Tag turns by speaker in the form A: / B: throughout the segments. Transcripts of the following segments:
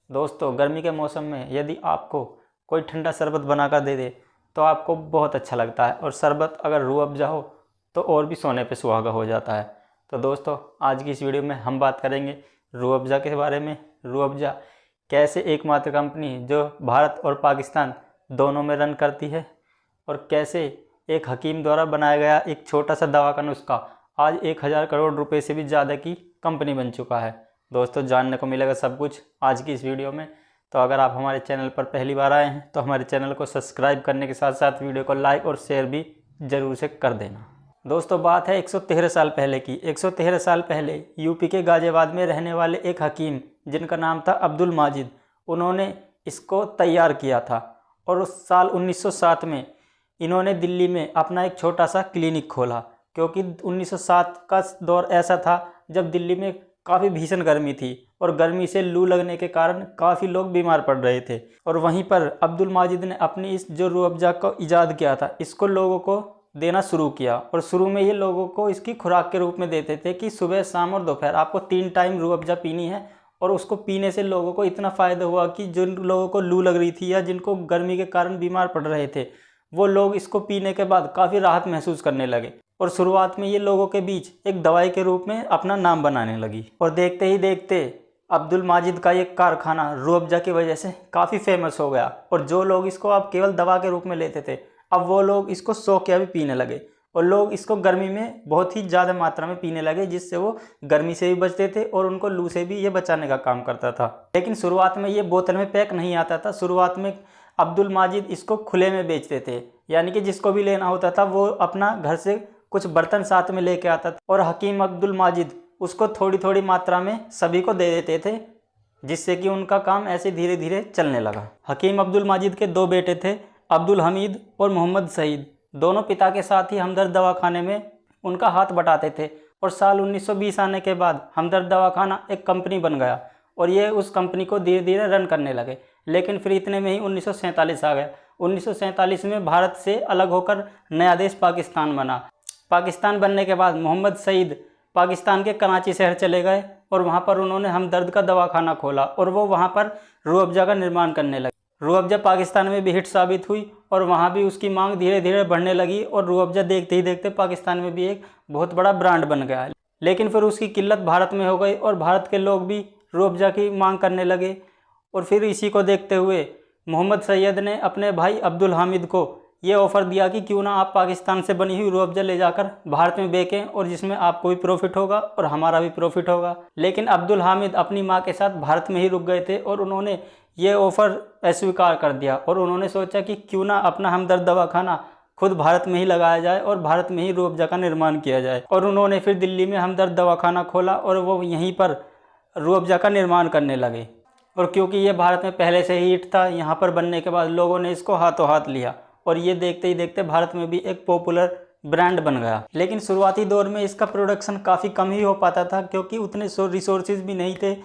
A: दोस्तों, गर्मी के मौसम में यदि आपको कोई ठंडा शरबत बनाकर दे दे तो आपको बहुत अच्छा लगता है, और शरबत अगर रूह अफ़ज़ा हो तो और भी सोने पे सुहागा हो जाता है। तो दोस्तों, आज की इस वीडियो में हम बात करेंगे रूह अफ़ज़ा के बारे में। रूह अफ़ज़ा कैसे एकमात्र कंपनी जो भारत और पाकिस्तान दोनों में रन करती है, और कैसे एक हकीम द्वारा बनाया गया एक छोटा सा दवा का नुस्खा आज 1000 करोड़ रुपए से भी ज़्यादा की कंपनी बन चुका है। दोस्तों, जानने को मिलेगा सब कुछ आज की इस वीडियो में। तो अगर आप हमारे चैनल पर पहली बार आए हैं तो हमारे चैनल को सब्सक्राइब करने के साथ साथ वीडियो को लाइक और शेयर भी ज़रूर से कर देना। दोस्तों, बात है 113 साल पहले की। 113 साल पहले यूपी के गाज़ियाबाद में रहने वाले एक हकीम जिनका नाम था अब्दुल माजिद, उन्होंने इसको तैयार किया था। और उस साल 1907 में इन्होंने दिल्ली में अपना एक छोटा सा क्लिनिक खोला, क्योंकि 1907 का दौर ऐसा था जब दिल्ली में काफ़ी भीषण गर्मी थी और गर्मी से लू लगने के कारण काफ़ी लोग बीमार पड़ रहे थे। और वहीं पर अब्दुल माजिद ने अपनी इस जो रूह अफ़ज़ा को ईजाद किया था, इसको लोगों को देना शुरू किया। और शुरू में ये लोगों को इसकी खुराक के रूप में देते थे कि सुबह, शाम और दोपहर आपको 3 टाइम रूह अफ़ज़ा पीनी है। और उसको पीने से लोगों को इतना फ़ायदा हुआ कि जिन लोगों को लू लग रही थी या जिनको गर्मी के कारण बीमार पड़ रहे थे, वो लोग इसको पीने के बाद काफ़ी राहत महसूस करने लगे। और शुरुआत में ये लोगों के बीच एक दवाई के रूप में अपना नाम बनाने लगी। और देखते ही देखते अब्दुल माजिद का ये कारखाना रूह अफ़ज़ा की वजह से काफ़ी फेमस हो गया। और जो लोग इसको अब केवल दवा के रूप में लेते थे, अब वो लोग इसको शौकिया भी पीने लगे। और लोग इसको गर्मी में बहुत ही ज़्यादा मात्रा में पीने लगे, जिससे वो गर्मी से भी बचते थे और उनको लू से भी ये बचाने का काम करता था। लेकिन शुरुआत में ये बोतल में पैक नहीं आता था। शुरुआत में अब्दुल माजिद इसको खुले में बेचते थे, यानी कि जिसको भी लेना होता था वो अपना घर से कुछ बर्तन साथ में लेके आता था, और हकीम अब्दुल माजिद उसको थोड़ी थोड़ी मात्रा में सभी को दे देते थे, जिससे कि उनका काम ऐसे धीरे धीरे चलने लगा। हकीम अब्दुल माजिद के 2 बेटे थे, अब्दुल हमीद और मोहम्मद सईद। दोनों पिता के साथ ही हमदर्द दवाखाने में उनका हाथ बटाते थे। और साल 1920 आने के बाद हमदर्द दवाखाना एक कंपनी बन गया, और ये उस कंपनी को धीरे धीरे रन करने लगे। लेकिन फिर इतने में ही 1947 आ गया। 1947 में भारत से अलग होकर नया देश पाकिस्तान बना। पाकिस्तान बनने के बाद मोहम्मद सईद पाकिस्तान के कराची शहर चले गए, और वहाँ पर उन्होंने हमदर्द का दवाखाना खोला, और वो वहाँ पर रूह अफ़ज़ा का निर्माण करने लगे। रूह अफ़ज़ा पाकिस्तान में भी हिट साबित हुई, और वहाँ भी उसकी मांग धीरे धीरे बढ़ने लगी, और रूह अफ़ज़ा देखते ही देखते पाकिस्तान में भी एक बहुत बड़ा ब्रांड बन गया। लेकिन फिर उसकी किल्लत भारत में हो गई, और भारत के लोग भी रूह अफ़ज़ा की मांग करने लगे। और फिर इसी को देखते हुए मोहम्मद सैयद ने अपने भाई अब्दुल हामिद को ये ऑफ़र दिया कि क्यों ना आप पाकिस्तान से बनी हुई रूह अफ़ज़ा ले जाकर भारत में बेचें, और जिसमें आपको भी प्रॉफिट होगा और हमारा भी प्रॉफिट होगा। लेकिन अब्दुल हामिद अपनी मां के साथ भारत में ही रुक गए थे, और उन्होंने ये ऑफ़र अस्वीकार कर दिया। और उन्होंने सोचा कि क्यों ना अपना हमदर्द दवाखाना खुद भारत में ही लगाया जाए और भारत में ही रूह अफ़ज़ा का निर्माण किया जाए। और उन्होंने फिर दिल्ली में हमदर्द दवाखाना खोला, और वो यहीं पर रूह अफ़ज़ा का निर्माण करने लगे। और क्योंकि ये भारत में पहले से ही हिट था, यहाँ पर बनने के बाद लोगों ने इसको हाथों हाथ लिया, और ये देखते ही देखते भारत में भी एक पॉपुलर ब्रांड बन गया। लेकिन शुरुआती दौर में इसका प्रोडक्शन काफ़ी कम ही हो पाता था, क्योंकि उतने रिसोर्सेज भी नहीं थे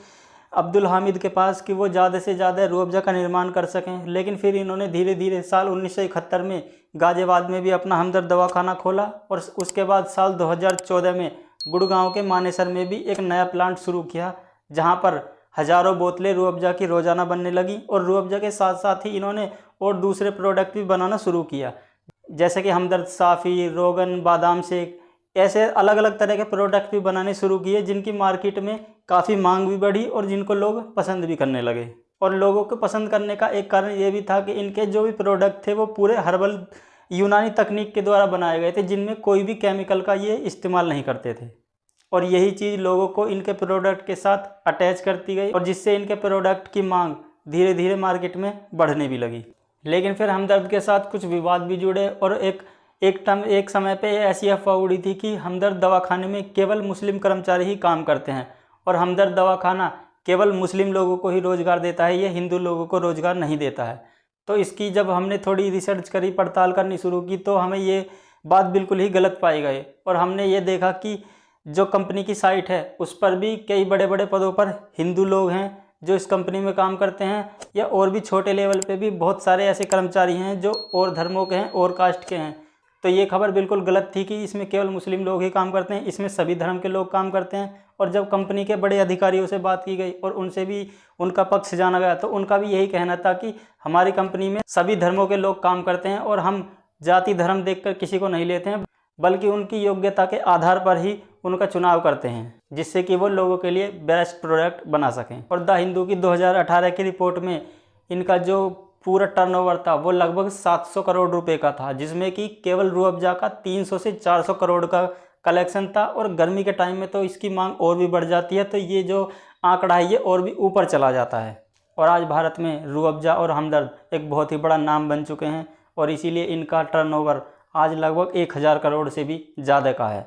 A: अब्दुल हामिद के पास कि वो ज़्यादा से ज़्यादा रूह अफ़ज़ा का निर्माण कर सकें। लेकिन फिर इन्होंने धीरे धीरे साल 1971 में गाज़ियाबाद में भी अपना हमदर्द दवाखाना खोला, और उसके बाद साल 2014 में गुड़गांव के मानेसर में भी एक नया प्लांट शुरू किया, जहाँ पर हज़ारों बोतलें रूह अफ़ज़ा की रोज़ाना बनने लगी। और रूह अफ़ज़ा के साथ साथ ही इन्होंने और दूसरे प्रोडक्ट भी बनाना शुरू किया, जैसे कि हमदर्द साफ़ी, रोगन, बादाम शेक, ऐसे अलग अलग तरह के प्रोडक्ट भी बनाने शुरू किए, जिनकी मार्केट में काफ़ी मांग भी बढ़ी और जिनको लोग पसंद भी करने लगे। और लोगों को पसंद करने का एक कारण ये भी था कि इनके जो भी प्रोडक्ट थे वो पूरे हर्बल यूनानी तकनीक के द्वारा बनाए गए थे, जिनमें कोई भी केमिकल का ये इस्तेमाल नहीं करते थे। और यही चीज़ लोगों को इनके प्रोडक्ट के साथ अटैच करती गई, और जिससे इनके प्रोडक्ट की मांग धीरे धीरे मार्केट में बढ़ने भी लगी। लेकिन फिर हमदर्द के साथ कुछ विवाद भी जुड़े, और एक समय पे ऐसी अफवाह उड़ी थी कि हमदर्द दवाखाने में केवल मुस्लिम कर्मचारी ही काम करते हैं, और हमदर्द दवाखाना केवल मुस्लिम लोगों को ही रोज़गार देता है, ये हिंदू लोगों को रोज़गार नहीं देता है। तो इसकी जब हमने थोड़ी रिसर्च करी, पड़ताल करनी शुरू की, तो हमें ये बात बिल्कुल ही गलत पाई गई। और हमने ये देखा कि जो कंपनी की साइट है उस पर भी कई बड़े बड़े पदों पर हिंदू लोग हैं जो इस कंपनी में काम करते हैं, या और भी छोटे लेवल पे भी बहुत सारे ऐसे कर्मचारी हैं जो और धर्मों के हैं और कास्ट के हैं। तो ये खबर बिल्कुल गलत थी कि इसमें केवल मुस्लिम लोग ही काम करते हैं, इसमें सभी धर्म के लोग काम करते हैं, और जब कंपनी के बड़े अधिकारियों से बात की गई और उनसे भी उनका पक्ष जाना गया तो उनका भी यही कहना था कि हमारी कंपनी में सभी धर्मों के लोग काम करते हैं और हम जाति धर्म देखकर किसी को नहीं लेते हैं, बल्कि उनकी योग्यता के आधार पर ही उनका चुनाव करते हैं, जिससे कि वो लोगों के लिए बेस्ट प्रोडक्ट बना सकें। और द हिंदू की 2018 की रिपोर्ट में इनका जो पूरा टर्नओवर था वो लगभग 700 करोड़ रुपए का था, जिसमें कि केवल रूह अफ़ज़ा का 300 से 400 करोड़ का कलेक्शन था। और गर्मी के टाइम में तो इसकी मांग और भी बढ़ जाती है, तो ये जो आंकड़ा है ये और भी ऊपर चला जाता है। और आज भारत में रूह अफ़ज़ा और हमदर्द एक बहुत ही बड़ा नाम बन चुके हैं और इसीलिए इनका टर्नओवर आज लगभग 1000 करोड़ से भी ज़्यादा का है।